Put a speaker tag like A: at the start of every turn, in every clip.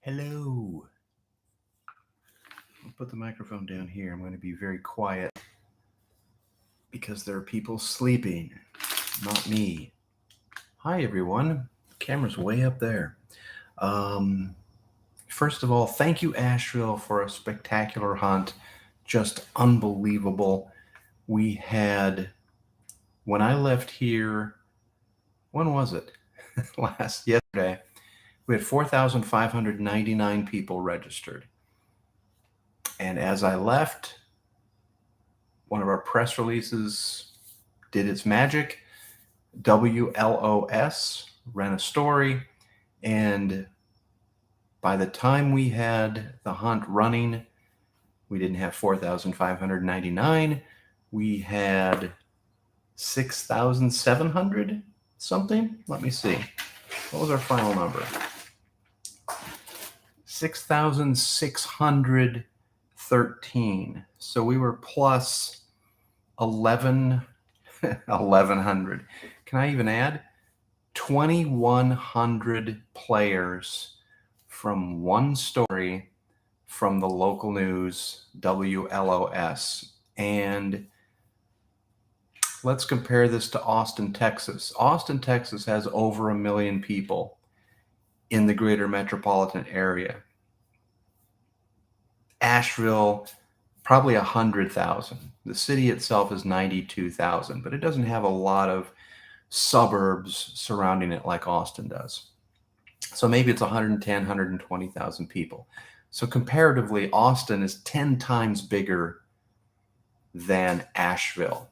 A: Hello. I'll put the microphone down here. I'm going to be very quiet because there are people sleeping, not me. Hi, everyone. The camera's way up there. Um, First of all, thank you, Asheville, for a spectacular hunt. Just unbelievable. We had, when I left here, when was it? Yesterday, we had 4,599 people registered. And as I left, one of our press releases did its magic. WLOS ran a story, and by the time we had the hunt running, we didn't have 4,599. We had 6,700 something. Let me see. What was our final number? 6,613. So we were plus 1,100. Can I even add? 2,100 players from one story from the local news, WLOS. And let's compare this to Austin, Texas. Austin, Texas has over 1 million people in the greater metropolitan area. Asheville, probably 100,000. The city itself is 92,000, but it doesn't have a lot of suburbs surrounding it like Austin does. So maybe it's 110, 120,000 people. So comparatively, Austin is 10 times bigger than Asheville.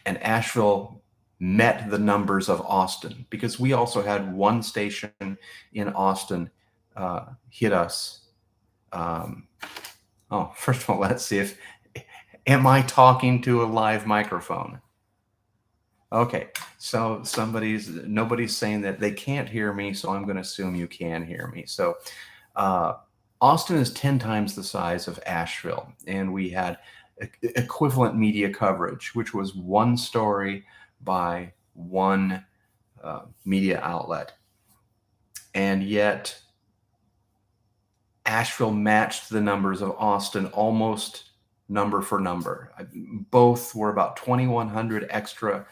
A: And Asheville met the numbers of Austin because we also had one station in Austin hit us. First of all, let's see if, am I talking to a live microphone? Okay, so nobody's saying that they can't hear me, so I'm going to assume you can hear me. So Austin is 10 times the size of Asheville, and we had equivalent media coverage, which was one story by one media outlet. And yet Asheville matched the numbers of Austin almost number for number. Both were about 2,100 extra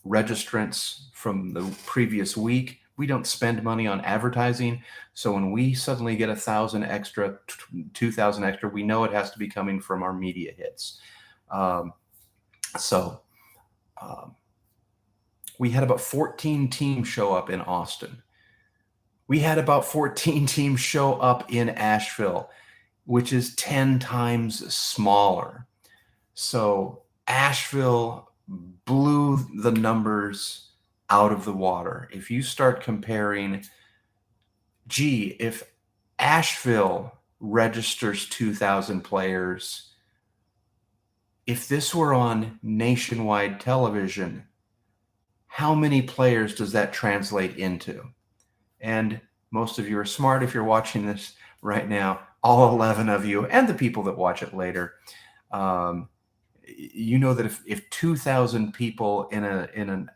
A: registrants from the previous week. We don't spend money on advertising, so when we suddenly get 1,000 extra, 2,000 extra, we know it has to be coming from our media hits. We had about 14 teams show up in Austin. We had about 14 teams show up in Asheville, which is 10 times smaller. So Asheville blew the numbers out of the water. If you start comparing, if Asheville registers 2,000 players, if this were on nationwide television, how many players does that translate into? And most of you are smart if you're watching this right now, all 11 of you, and the people that watch it later. You know that if 2,000 people in an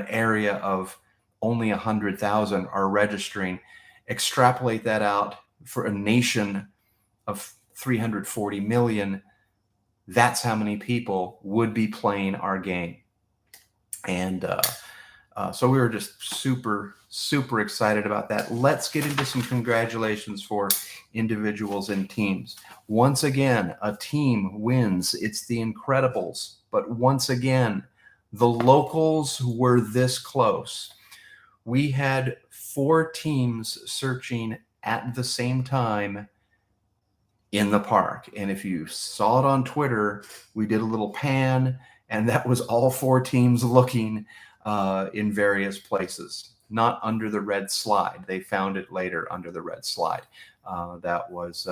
A: area of only 100,000 are registering, extrapolate that out for a nation of 340 million, that's how many people would be playing our game. And so we were just super, super excited about that. Let's get into some congratulations for individuals and teams. Once again, a team wins. It's the Incredibles. But once again, the locals were this close. We had 4 teams searching at the same time in the park. And if you saw it on Twitter, we did a little pan, and that was all 4 teams looking in various places, not under the red slide. They found it later under the red slide. That was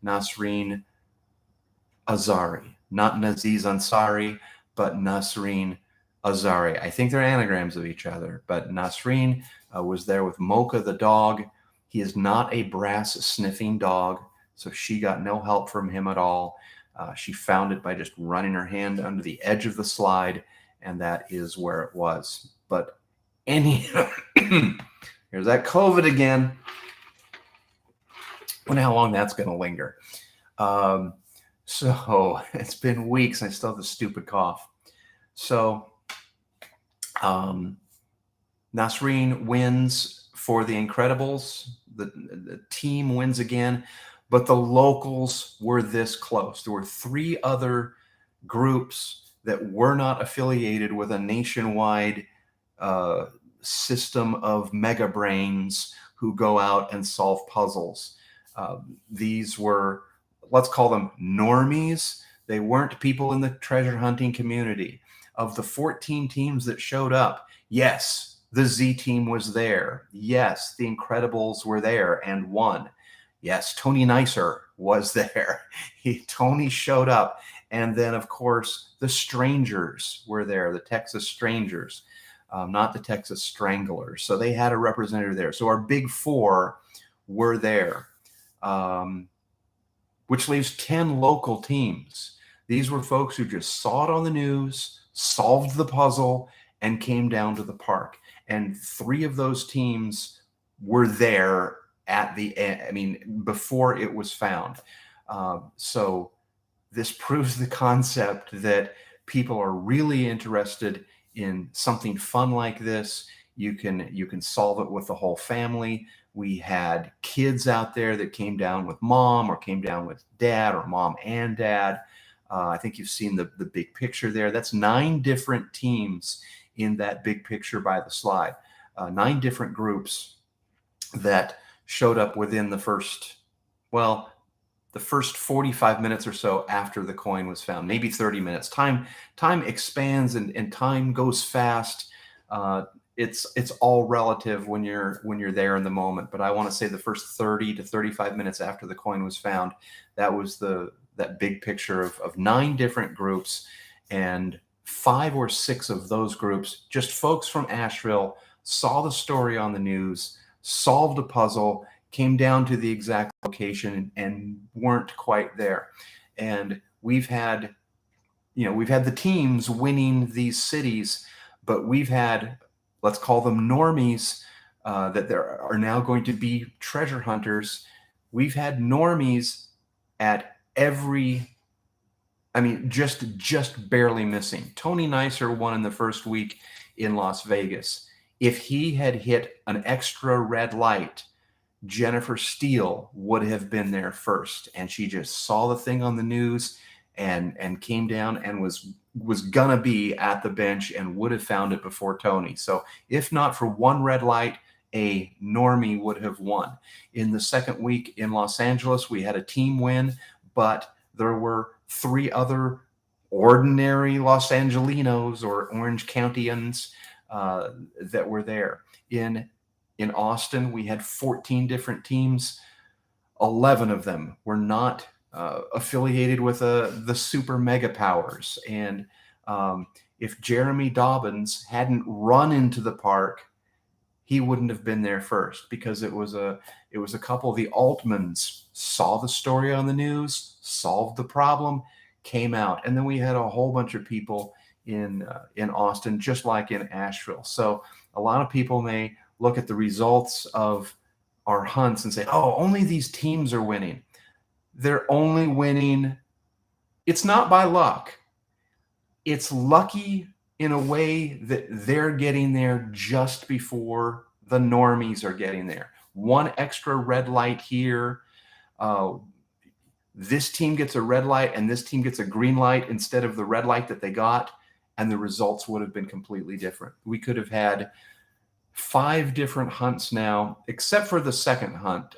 A: Nasreen Azari, not Naziz Ansari, but Nasreen Azari. I think they're anagrams of each other, but Nasreen was there with Mocha the dog. He is not a brass sniffing dog, so she got no help from him at all. She found it by just running her hand under the edge of the slide, and that is where it was. But here's that COVID again. Wonder how long that's going to linger. Um, so it's been weeks and I still have the stupid cough. So um, Nasreen wins for the Incredibles. The team wins again, but the locals were this close. There were three other groups that were not affiliated with a nationwide uh, system of mega brains who go out and solve puzzles. These were, let's call them normies. They weren't people in the treasure hunting community. Of the 14 teams that showed up, yes, the Z team was there. Yes, the Incredibles were there and won. Yes, Tony Nicer was there. Tony showed up. And then, of course, the Strangers were there, the Texas Strangers, not the Texas Stranglers. So they had a representative there. So our big four were there, which leaves 10 local teams. These were folks who just saw it on the news, solved the puzzle, and came down to the park. And three of those teams were there at the end, I mean, before it was found. So this proves the concept that people are really interested in something fun like this. You can solve it with the whole family. We had kids out there that came down with mom or came down with dad or mom and dad. I think you've seen the big picture there. That's 9 different teams in that big picture by the slide. 9 different groups that showed up within the first 45 minutes or so after the coin was found, maybe 30 minutes. Time expands and time goes fast. It's all relative when you're there in the moment. But I want to say the first 30 to 35 minutes after the coin was found, that was that big picture of 9 different groups, and 5 or 6 of those groups, just folks from Asheville, saw the story on the news, solved a puzzle, came down to the exact location and weren't quite there. And we've had the teams winning these cities, but we've had, let's call them normies, that there are now going to be treasure hunters. We've had normies at just barely missing. Tony Nicer won in the first week in Las Vegas. If he had hit an extra red light, Jennifer Steele would have been there first, and she just saw the thing on the news and came down and was gonna be at the bench and would have found it before Tony. So if not for one red light, a normie would have won. In the second week in Los Angeles, we had a team win, but there were 3 other ordinary Los Angelinos or Orange Countyans that were there. In Austin, we had 14 different teams. 11 of them were not affiliated with the super mega powers. And if Jeremy Dobbins hadn't run into the park, he wouldn't have been there first, because it was a couple of the Altmans saw the story on the news, solved the problem, came out. And then we had a whole bunch of people in Austin, just like in Asheville. So a lot of people may look at the results of our hunts and say, oh, only these teams are winning. They're only winning. It's not by luck. It's lucky in a way that they're getting there just before the normies are getting there. One extra red light here. This team gets a red light and this team gets a green light instead of the red light that they got, and the results would have been completely different. We could have had 5 different hunts now, except for the second hunt,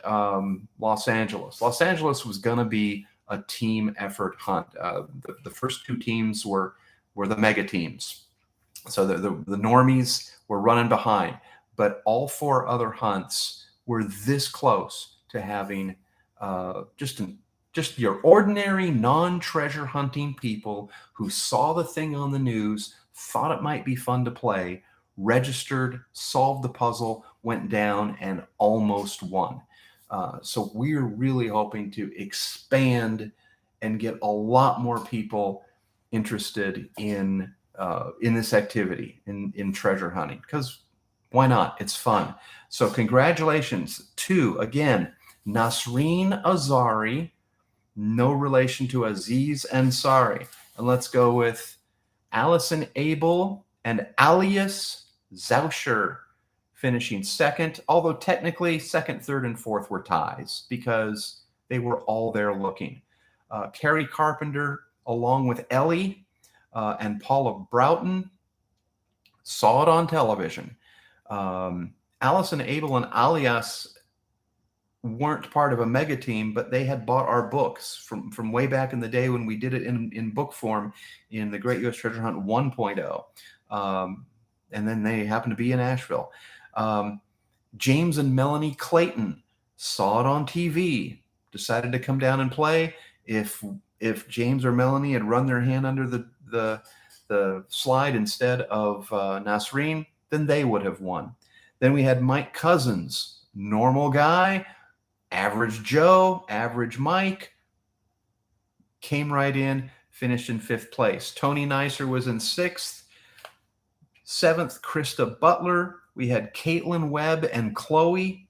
A: Los Angeles. Los Angeles was going to be a team effort hunt. The first 2 teams were the mega teams. So the normies were running behind, but all 4 other hunts were this close to having just your ordinary non-treasure hunting people who saw the thing on the news, thought it might be fun to play, registered, solved the puzzle, went down, and almost won. So we're really hoping to expand and get a lot more people interested in this activity, in treasure hunting, because why not? It's fun. So congratulations to, again, Nasreen Azari, no relation to Aziz Ansari. And let's go with Allison Abel and Alias Zauscher finishing second, although technically second, third, and fourth were ties because they were all there looking. Carrie Carpenter, along with Ellie and Paula Broughton, saw it on television. Allison Abel and Alias weren't part of a mega team, but they had bought our books from way back in the day when we did it in book form in the Great U.S. Treasure Hunt 1.0. And then they happened to be in Asheville. James and Melanie Clayton saw it on TV, decided to come down and play. If James or Melanie had run their hand under the slide instead of Nasreen, then they would have won. Then we had Mike Cousins, normal guy, average Joe, average Mike, came right in, finished in 5th place. Tony Nicer was in 6th. 7th, Krista Butler. We had Caitlin Webb and Chloe,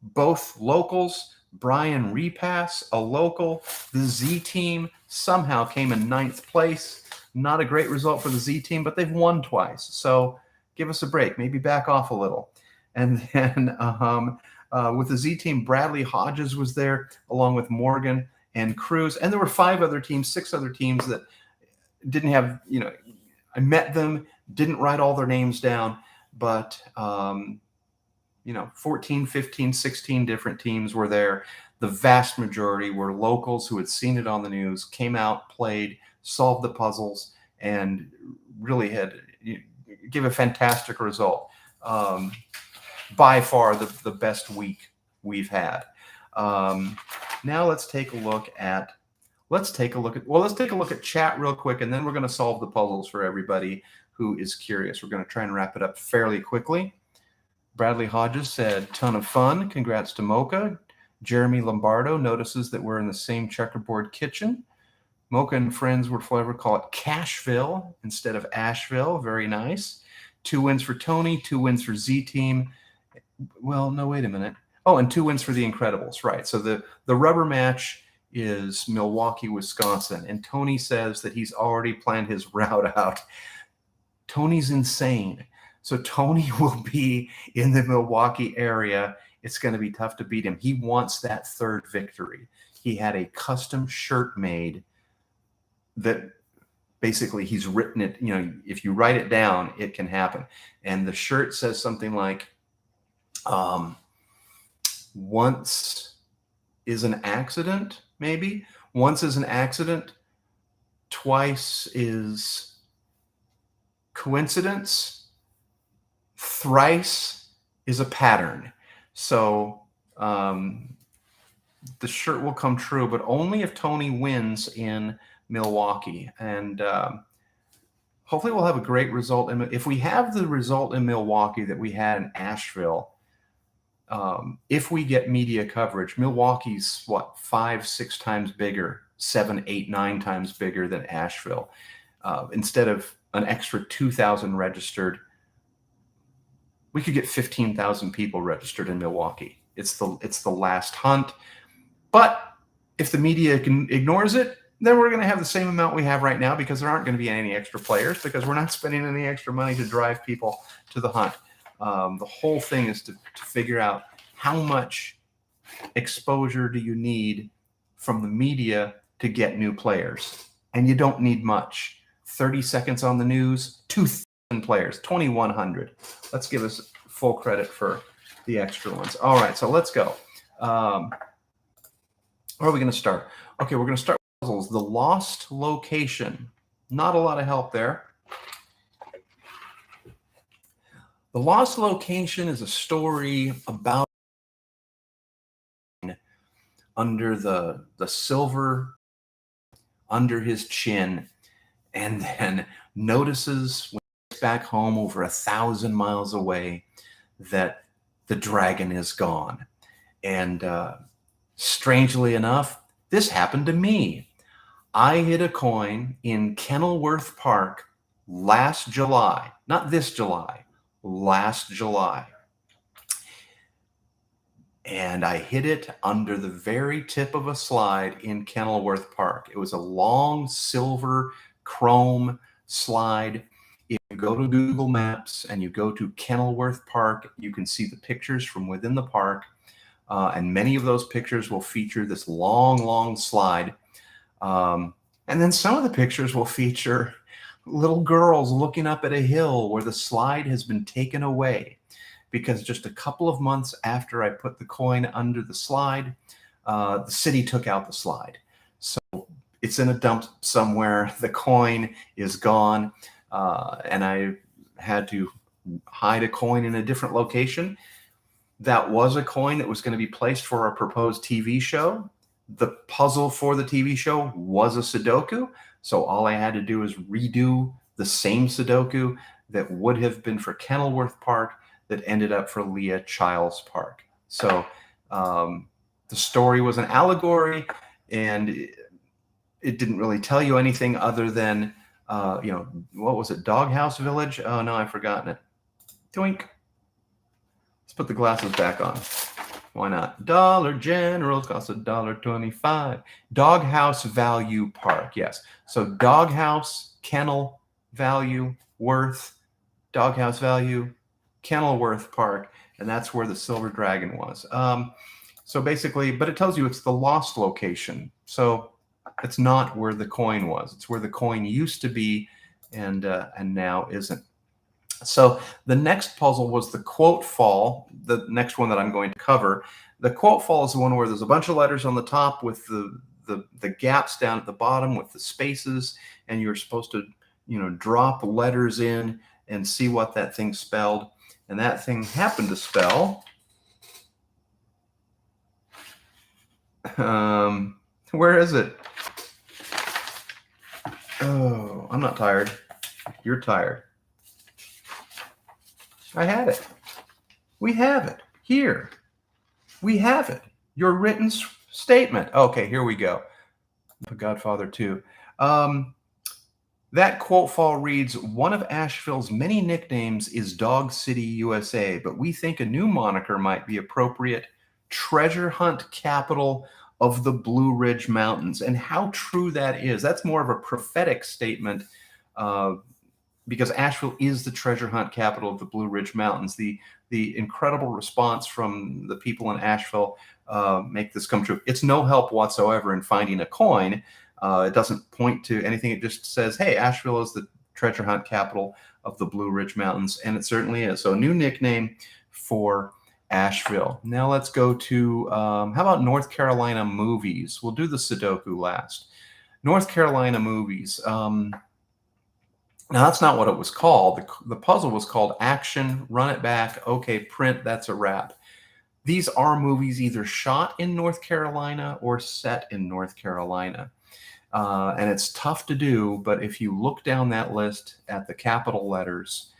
A: both locals. Brian Repass, a local. The Z team somehow came in 9th place. Not a great result for the Z team, but they've won twice. So give us a break. Maybe back off a little. And then with the Z team, Bradley Hodges was there, along with Morgan and Cruz. And there were 5 other teams, 6 other teams that didn't have, I met them, didn't write all their names down, but 14, 15, 16 different teams were there. The vast majority were locals who had seen it on the news, came out, played, solved the puzzles, and really give a fantastic result. By far the best week we've had. Now let's take a look at chat real quick, and then we're going to solve the puzzles for everybody who is curious. We're going to try and wrap it up fairly quickly. Bradley Hodges said, ton of fun. Congrats to Mocha. Jeremy Lombardo notices that we're in the same checkerboard kitchen. Mocha and friends would forever call it Cashville instead of Asheville. Very nice. 2 wins for Tony, 2 wins for Z Team. Well, no, wait a minute. Oh, and 2 wins for the Incredibles. Right. So the rubber match is Milwaukee, Wisconsin. And Tony says that he's already planned his route out. Tony's insane. So Tony will be in the Milwaukee area. It's going to be tough to beat him. He wants that 3rd victory. He had a custom shirt made that basically he's written it. If you write it down, it can happen. And the shirt says something like, once is an accident, maybe. Once is an accident. Twice is coincidence. Thrice is a pattern. So the shirt will come true, but only if Tony wins in Milwaukee. And hopefully we'll have a great result. If we have the result in Milwaukee that we had in Asheville, if we get media coverage, Milwaukee's 5-6 times bigger, 7, 8, 9 times bigger than Asheville. Instead of an extra 2,000 registered, we could get 15,000 people registered in Milwaukee. It's the last hunt. But if the media ignores it, then we're going to have the same amount we have right now, because there aren't going to be any extra players, because we're not spending any extra money to drive people to the hunt. The whole thing is to figure out how much exposure do you need from the media to get new players. And you don't need much. 30 seconds on the news, 2,000 players, 2,100. Let's give us full credit for the extra ones. All right, so let's go. Where are we going to start? Okay, we're going to start with puzzles. The lost location. Not a lot of help there. The lost location is a story about under the silver under his chin, and then notices when he's back home over 1,000 miles away that the dragon is gone. And strangely enough, this happened to me. I hit a coin in Kenilworth Park last July, not this July, last July. and I hid it under the very tip of a slide in Kenilworth Park. It was a long silver chrome slide. If you go to Google Maps and you go to Kenilworth Park, you can see the pictures from within the park. And many of those pictures will feature this long, long slide. And then some of the pictures will feature little girls looking up at a hill where the slide has been taken away, because just a couple of months after I put the coin under the slide, the city took out the slide. So it's in a dump somewhere. The coin is gone, and I had to hide a coin in a different location. That was a coin that was going to be placed for a proposed TV show. The puzzle for the TV show was a Sudoku. So all I had to do is redo the same Sudoku that would have been for Kenilworth Park that ended up for Leah Childs Park. So the story was an allegory, and it didn't really tell you anything other than, what was it? Doghouse Village? Oh, no, I've forgotten it. Doink. Let's put the glasses back on. Why not? Dollar General costs $1.25. Doghouse Value Park, yes. So Doghouse, Kennel Value, Worth, Doghouse Value, Kenilworth Park, and that's where the Silver Dragon was. So basically, but it tells you it's the lost location. So it's not where the coin was. It's where the coin used to be, and now isn't. So the next puzzle was the quote fall, the next one that I'm going to cover. The quote fall is the one where there's a bunch of letters on the top with the gaps down at the bottom with the spaces, and you're supposed to, drop letters in and see what that thing spelled. And that thing happened to spell, where is it? Oh, I'm not tired. You're tired. I had it. We have it here. We have it. Your written statement. Okay, here we go. The Godfather 2. That quote fall reads, "One of Asheville's many nicknames is Dog City, USA, but we think a new moniker might be appropriate, Treasure Hunt Capital of the Blue Ridge Mountains." And how true that is. That's more of a prophetic statement, because Asheville is the treasure hunt capital of the Blue Ridge Mountains. The incredible response from the people in Asheville make this come true. It's no help whatsoever in finding a coin. It doesn't point to anything. It just says, hey, Asheville is the treasure hunt capital of the Blue Ridge Mountains, and it certainly is. So a new nickname for Asheville. Now let's go to, how about North Carolina movies? We'll do the Sudoku last. North Carolina movies. Now, that's not what it was called. The puzzle was called Action, Run It Back, OK, Print, That's a Wrap. These are movies either shot in North Carolina or set in North Carolina. And it's tough to do, but if you look down that list at the capital letters,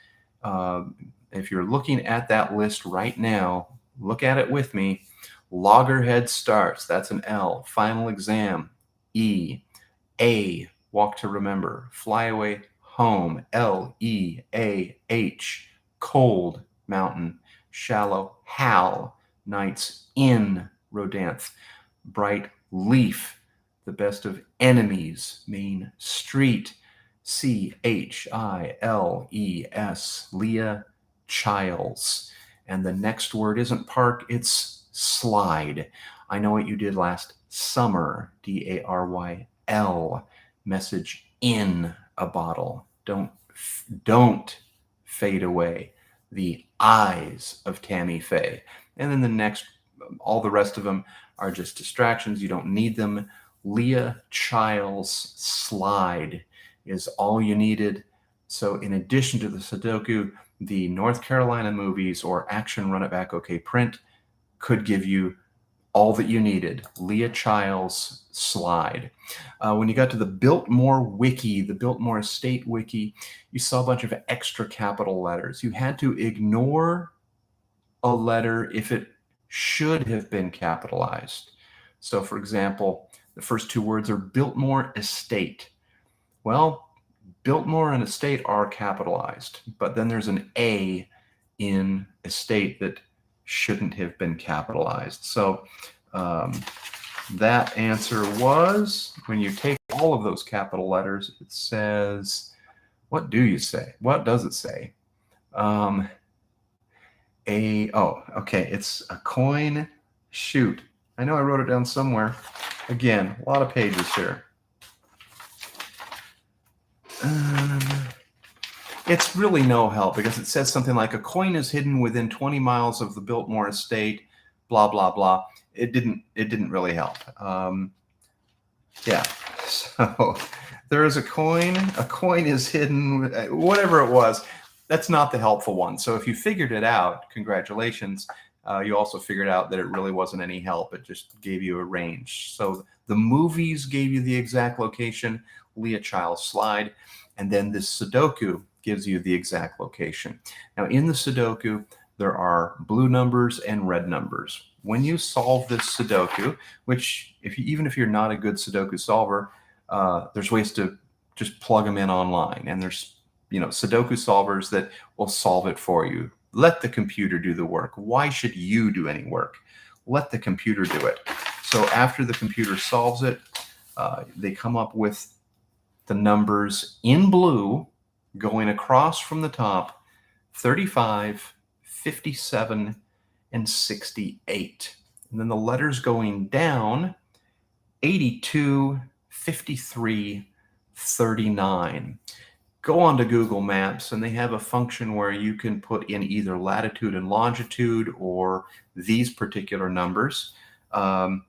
A: if you're looking at that list right now, look at it with me. Loggerhead Starts, that's an L. Final Exam, E. A, Walk to Remember. Flyaway Home, Leah. Cold Mountain. Shallow Hal. Nights in Rodanthe. Bright Leaf. The Best of Enemies. Main Street. Chiles. Leah Childs. And the next word isn't park, it's slide. I Know What You Did Last Summer. Daryl. Message in a bottle. Don't fade away. The Eyes of Tammy Faye. And then the next, all the rest of them are just distractions. You don't need them. Leah Childs Slide is all you needed. So in addition to the Sudoku, the North Carolina movies or Action, Run It Back, OK, Print could give you all that you needed. Leah Childs Slide. When you got to the Biltmore Wiki, the Biltmore Estate Wiki, you saw a bunch of extra capital letters. You had to ignore a letter if it should have been capitalized. So, for example, the first two words are Biltmore Estate. Well, Biltmore and Estate are capitalized, but then there's an A in Estate that shouldn't have been capitalized. So that answer was, when you take all of those capital letters, it says, what do you say? What does it say? Okay, it's a coin. Shoot. I know I wrote it down somewhere. Again, a lot of pages here. It's really no help because it says something like a coin is hidden within 20 miles of the Biltmore estate, blah, blah, blah. It didn't really help. Yeah, so there is a coin. A coin is hidden, whatever it was. That's not the helpful one. So if you figured it out, congratulations. You also figured out that it really wasn't any help. It just gave you a range. So the movies gave you the exact location, Leah Child's slide, and then this Sudoku gives you the exact location. Now in the Sudoku, there are blue numbers and red numbers. When you solve this Sudoku, which even if you're not a good Sudoku solver, there's ways to just plug them in online, and there's Sudoku solvers that will solve it for you. Let the computer do the work. Why should you do any work? Let the computer do it. So after the computer solves it, they come up with the numbers in blue going across from the top: 35, 57, and 68. And then the letters going down: 82, 53, 39. Go on to Google Maps, and they have a function where you can put in either latitude and longitude or these particular numbers, and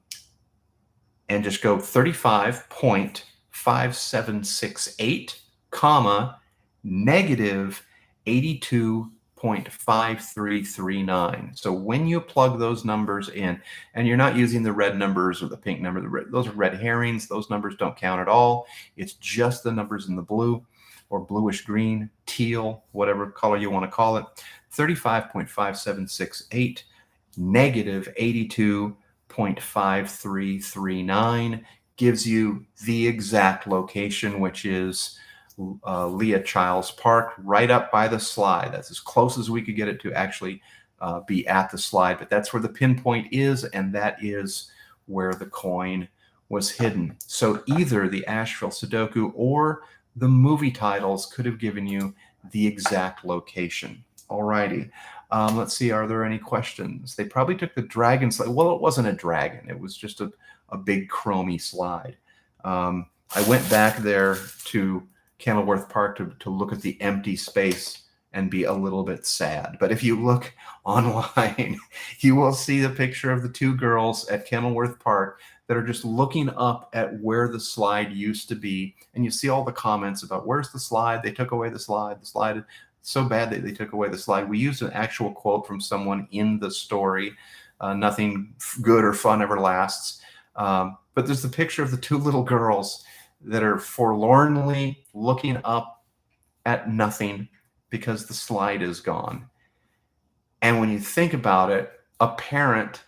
A: just go 35.5768, comma, negative 82.5339. So when you plug those numbers in, and you're not using the red numbers or the pink number, those are red herrings. Those numbers don't count at all. It's just the numbers in the blue or bluish green, teal, whatever color you want to call it. 35.5768, negative 82.5339 gives you the exact location, which is Leah Child's Park, right up by the slide. That's as close as we could get it to actually be at the slide, but that's where the pinpoint is, and that is where the coin was hidden. So either the Asheville Sudoku or the movie titles could have given you the exact location. All righty. Let's see, are there any questions? They probably took the dragon slide. Well, it wasn't a dragon. It was just a big chromey slide. I went back there to Kenilworth Park to look at the empty space and be a little bit sad. But if you look online, you will see the picture of the two girls at Kenilworth Park that are just looking up at where the slide used to be. And you see all the comments about, where's the slide? They took away the slide. The slide, so bad that they took away the slide. We used an actual quote from someone in the story. Nothing good or fun ever lasts. But there's the picture of the two little girls that are forlornly looking up at nothing because the slide is gone. And when you think about it, a parent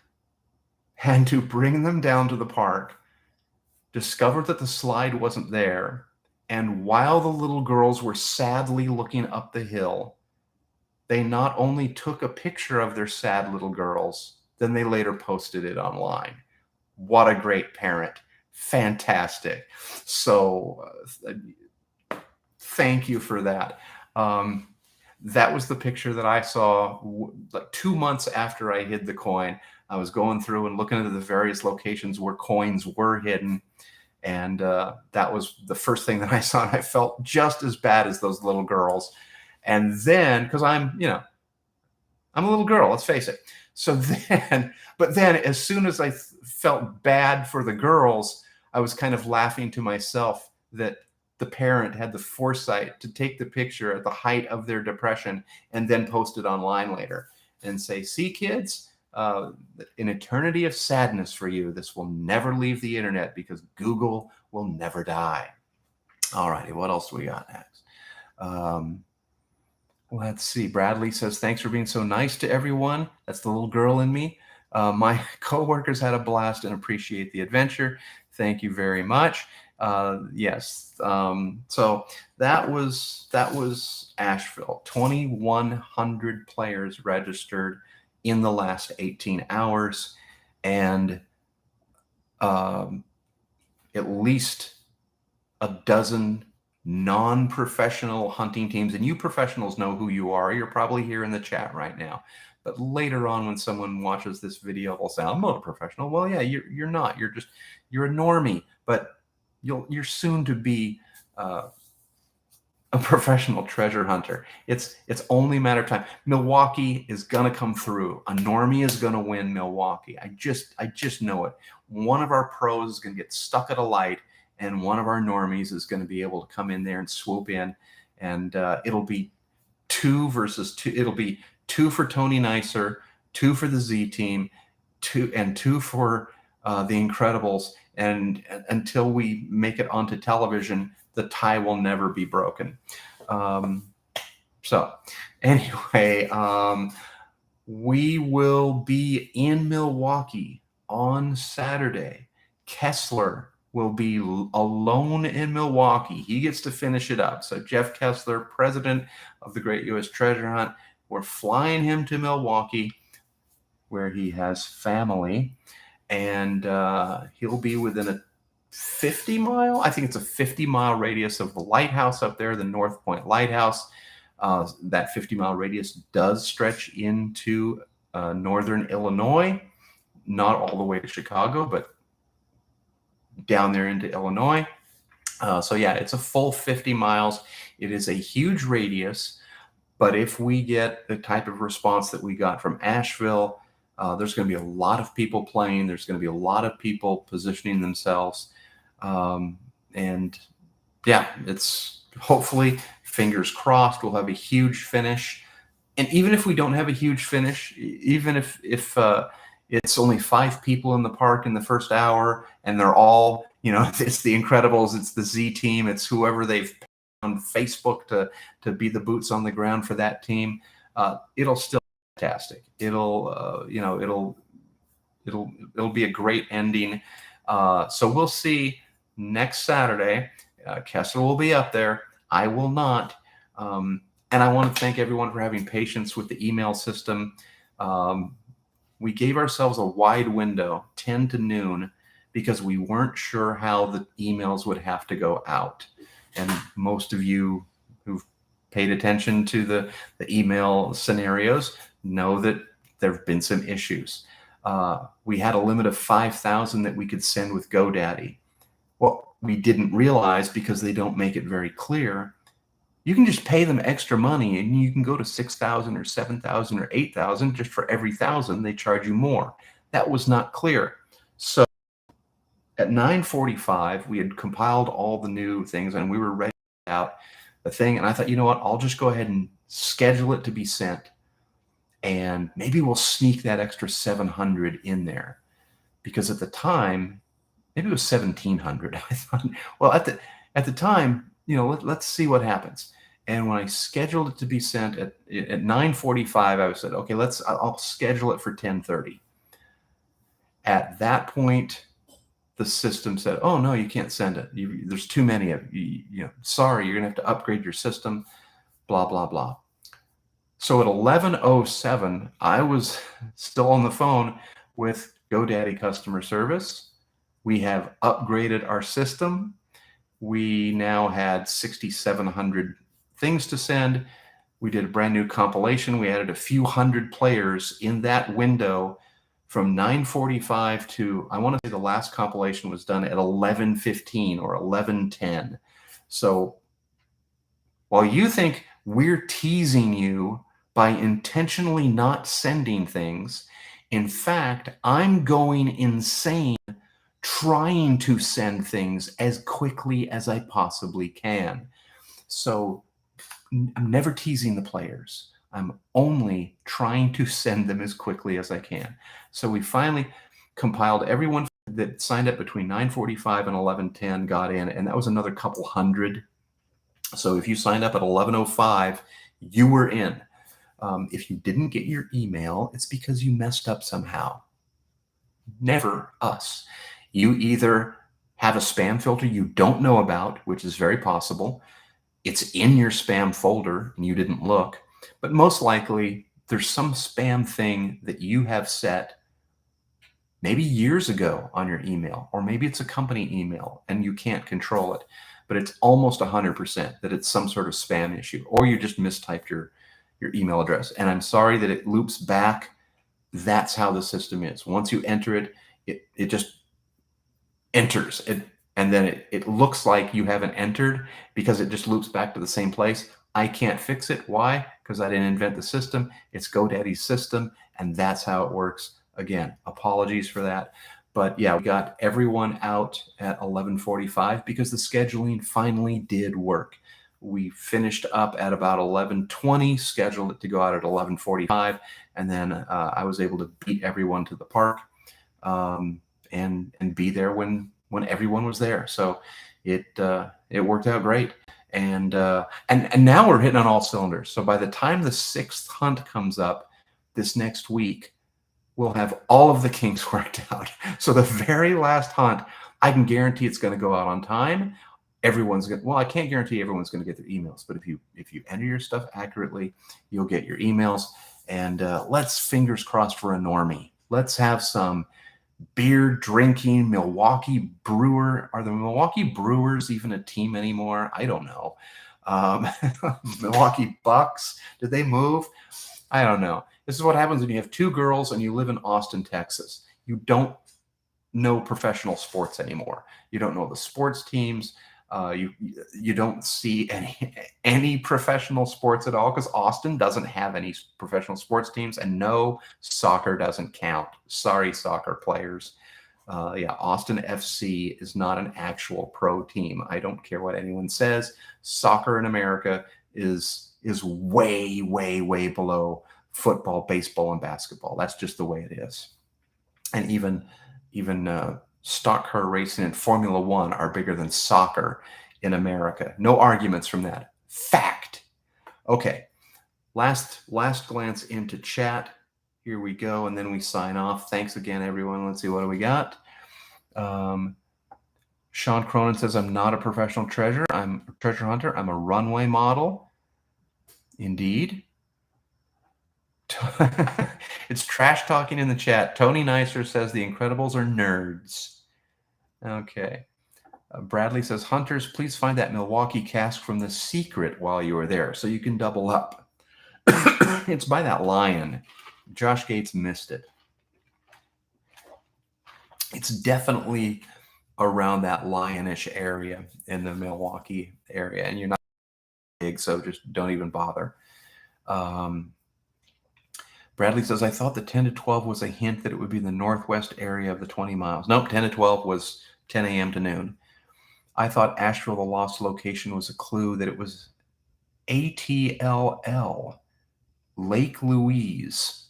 A: had to bring them down to the park, discovered that the slide wasn't there, and while the little girls were sadly looking up the hill, they not only took a picture of their sad little girls, then they later posted it online. What a great parent. Fantastic. So thank you for that. That was the picture that I saw like 2 months after I hid the coin. I was going through and looking at the various locations where coins were hidden. And that was the first thing that I saw. And I felt just as bad as those little girls. And then, because I'm a little girl, let's face it. So then, but then as soon as I felt bad for the girls, I was kind of laughing to myself that the parent had the foresight to take the picture at the height of their depression and then post it online later and say, see, kids, an eternity of sadness for you. This will never leave the internet because Google will never die. All righty, what else do we got next? Let's see. Bradley says, thanks for being so nice to everyone. That's the little girl in me. My coworkers had a blast and appreciate the adventure. Thank you very much. Yes. So that was Asheville. 2,100 players registered in the last 18 hours, and at least a dozen non-professional hunting teams. And you professionals know who you are. You're probably here in the chat right now. But later on, when someone watches this video, they'll say, I'm not a professional. Well, yeah, you're not. You're a normie, but you're soon to be a professional treasure hunter. It's only a matter of time. Milwaukee is gonna come through. A normie is gonna win Milwaukee. I just know it. One of our pros is gonna get stuck at a light, and one of our normies is gonna be able to come in there and swoop in, and it'll be 2 versus 2. It'll be 2 for Tony Nicer, 2 for the Z team, 2 for the Incredibles, and until we make it onto television, the tie will never be broken. So anyway, we will be in Milwaukee on Saturday. Kessler will be alone in Milwaukee. He gets to finish it up. So Jeff Kessler, president of the Great U.S. Treasure Hunt, we're flying him to Milwaukee, where he has family, and he'll be within a 50-mile, I think it's a 50-mile radius of the lighthouse up there, the North Point Lighthouse. That 50-mile radius does stretch into northern Illinois, not all the way to Chicago, but down there into Illinois. So yeah, it's a full 50 miles. It is a huge radius, but if we get the type of response that we got from Asheville, there's going to be a lot of people playing. There's going to be a lot of people positioning themselves. And yeah, it's hopefully, fingers crossed, we'll have a huge finish. And even if we don't have a huge finish, even if it's only 5 people in the park in the first hour, and they're all, it's the Incredibles, it's the Z team, it's whoever they've on Facebook to be the boots on the ground for that team, it'll still be fantastic. It'll be a great ending. So we'll see next Saturday. Kessler will be up there. I will not. And I want to thank everyone for having patience with the email system. We gave ourselves a wide window, 10 to noon, because we weren't sure how the emails would have to go out. And most of you who've paid attention to the email scenarios know that there have been some issues. We had a limit of 5,000 that we could send with GoDaddy. Well, we didn't realize, because they don't make it very clear, you can just pay them extra money and you can go to 6,000 or 7,000 or 8,000. Just for every 1,000, they charge you more. That was not clear. So at 9:45, we had compiled all the new things and we were ready out the thing. And I thought, you know what, I'll just go ahead and schedule it to be sent. And maybe we'll sneak that extra 700 in there, because at the time, maybe it was 1,700. I thought, well, at the time, let's see what happens. And when I scheduled it to be sent at 9:45, I said, okay, I'll schedule it for 10:30. At that point, the system said, oh no, you can't send it. There's too many of you. Sorry, you're gonna have to upgrade your system. Blah blah blah. So at 11:07, I was still on the phone with GoDaddy customer service. We have upgraded our system. We now had 6,700 things to send. We did a brand new compilation. We added a few hundred players in that window from 9:45 to, I want to say the last compilation was done at 11:15 or 11:10. So while you think we're teasing you by intentionally not sending things, in fact, I'm going insane trying to send things as quickly as I possibly can. So I'm never teasing the players. I'm only trying to send them as quickly as I can. So we finally compiled everyone that signed up between 9:45 and 11:10 got in, and that was another couple hundred. So if you signed up at 11:05, you were in. If you didn't get your email, it's because you messed up somehow. Never us. You either have a spam filter you don't know about, which is very possible. It's in your spam folder and you didn't look, but most likely there's some spam thing that you have set maybe years ago on your email, or maybe it's a company email and you can't control it, but it's almost 100% that it's some sort of spam issue, or you just mistyped your email address. And I'm sorry that it loops back. That's how the system is. Once you enter it, it just enters it, and then it looks like you haven't entered because it just loops back to the same place. I can't fix it. Why? Because I didn't invent the system. It's GoDaddy's system, and that's how it works. Again, apologies for that. But yeah, we got everyone out at 11:45 because the scheduling finally did work. We finished up at about 11:20, scheduled it to go out at 11:45, and then I was able to beat everyone to the park and be there when everyone was there. So it worked out great. And now we're hitting on all cylinders. So by the time the 6th hunt comes up this next week, we'll have all of the kinks worked out. So the very last hunt, I can guarantee it's going to go out on time. Everyone's going to, well, I can't guarantee everyone's going to get their emails, but if you enter your stuff accurately, you'll get your emails. And let's fingers crossed for a normie. Let's have some beer drinking Milwaukee Brewer. Are the Milwaukee Brewers even a team anymore? I don't know. Milwaukee Bucks, did they move? I don't know. This is what happens when you have two girls and you live in Austin, Texas. You don't know professional sports anymore. You don't know the sports teams. You don't see any professional sports at all because Austin doesn't have any professional sports teams, and no, soccer doesn't count. Sorry, soccer players. Yeah, Austin FC is not an actual pro team. I don't care what anyone says. Soccer in America is way, way, way below football, baseball, and basketball. That's just the way it is. And even stock car racing and Formula One are bigger than soccer in America. No arguments from that. Fact. Okay. Last glance into chat. Here we go. And then we sign off. Thanks again, everyone. Let's see, what do we got? Sean Cronin says, I'm not a professional treasure hunter. I'm a runway model. Indeed. It's trash talking in the chat. Tony Nicer says the Incredibles are nerds. Okay. Bradley says, hunters, please find that Milwaukee cask from The Secret while you are there so you can double up. It's by that lion. Josh Gates missed it. It's definitely around that lionish area in the Milwaukee area, and you're not big, so just don't even bother. Bradley says, I thought the 10 to 12 was a hint that it would be the northwest area of the 20 miles. Nope, 10 to 12 was 10 a.m. to noon. I thought Asheville, the lost location, was a clue that it was ATLL, Lake Louise.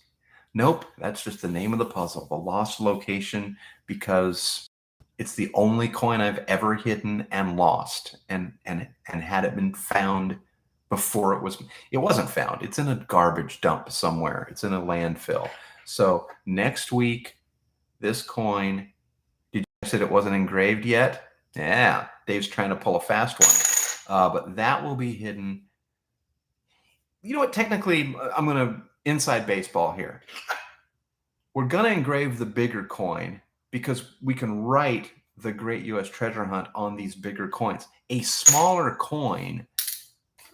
A: Nope, that's just the name of the puzzle, the lost location, because it's the only coin I've ever hidden and lost, and had it been found before it wasn't found. It's in a garbage dump somewhere. It's in a landfill. So next week, this coin, did you say it wasn't engraved yet? Yeah, Dave's trying to pull a fast one. But that will be hidden. You know what? Technically, I'm going to inside baseball here. We're going to engrave the bigger coin because we can write the Great U.S. Treasure Hunt on these bigger coins. A smaller coin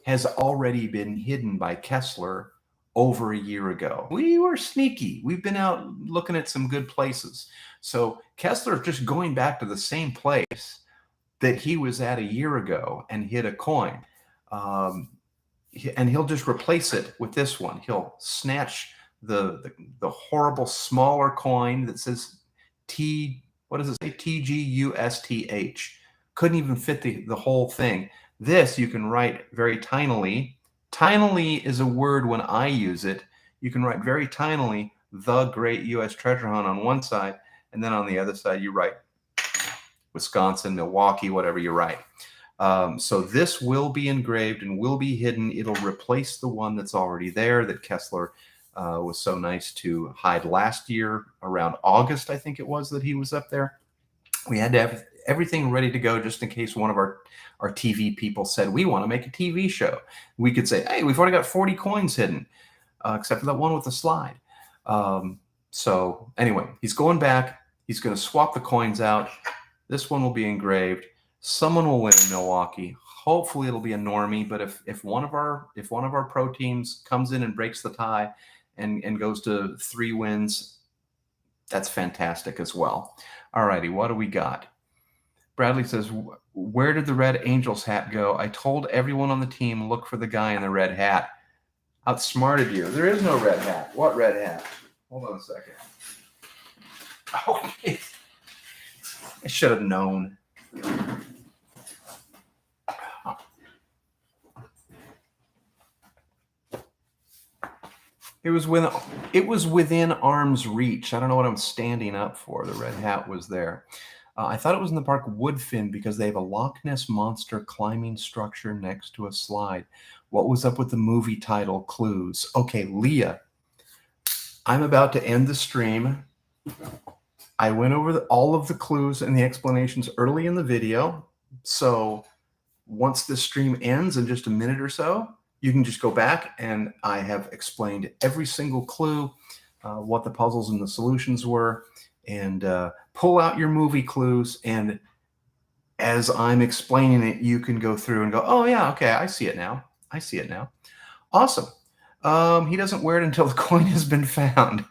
A: has already been hidden by Kessler over a year ago. We were sneaky. We've been out looking at some good places. So Kessler just going back to the same place that he was at a year ago and hid a coin. And he'll just replace it with this one. He'll snatch the horrible smaller coin that says what does it say? TGUSTH. Couldn't even fit the whole thing. This you can write very tinily. Tinily is a word when I use it. You can write very tinily, the Great U.S. Treasure Hunt on one side, and then on the other side you write Wisconsin, Milwaukee, whatever you write. So this will be engraved and will be hidden. It'll replace the one that's already there that Kessler was so nice to hide last year around August, I think it was, that he was up there. We had to have everything ready to go just in case one of our TV people said, we want to make a TV show. We could say, hey, we've already got 40 coins hidden. except for that one with the slide. So anyway, he's going back. He's going to swap the coins out. This one will be engraved. Someone will win in Milwaukee. Hopefully it'll be a normie, but if one of our pro teams comes in and breaks the tie and goes to 3 wins, that's fantastic as well. All righty, what do we got? Bradley says, where did the Red Angels hat go? I told everyone on the team, look for the guy in the red hat. Outsmarted you. There is no red hat. What red hat? Hold on a second. Oh, I should have known. It was within arm's reach. I don't know what I'm standing up for. The red hat was there. I thought it was in the park Woodfin because they have a Loch Ness Monster climbing structure next to a slide. What was up with the movie title clues? Okay, Leah, I'm about to end the stream. I went over all of the clues and the explanations early in the video. So once the stream ends in just a minute or so, you can just go back and I have explained every single clue, what the puzzles and the solutions were, and pull out your movie clues. And as I'm explaining it, you can go through and go, oh yeah, okay, I see it now. I see it now. Awesome. He doesn't wear it until the coin has been found.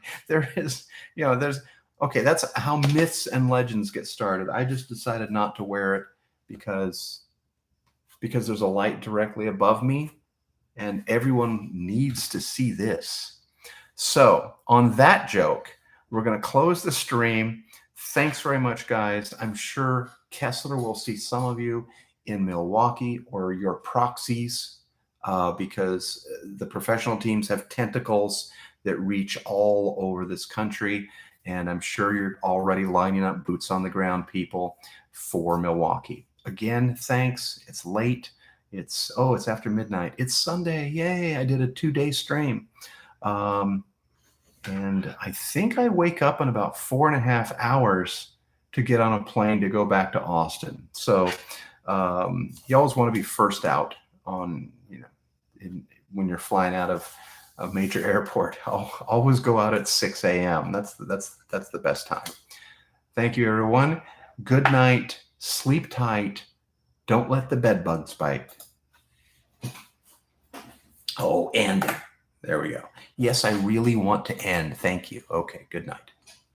A: Okay, that's how myths and legends get started. I just decided not to wear it because there's a light directly above me and everyone needs to see this. So on that joke, we're going to close the stream. Thanks very much, guys. I'm sure Kessler will see some of you in Milwaukee or your proxies because the professional teams have tentacles that reach all over this country. And I'm sure you're already lining up boots on the ground people for Milwaukee. Again, thanks. It's late. It's after midnight. It's Sunday. Yay. I did a 2-day stream. And I think I wake up in about 4.5 hours to get on a plane to go back to Austin. So you always want to be first out on, when you're flying out of a major airport. I'll always go out at 6 a.m. That's the best time. Thank you, everyone. Good night. Sleep tight. Don't let the bed bugs bite. Oh, and there we go. Yes, I really want to end. Thank you. Okay, good night.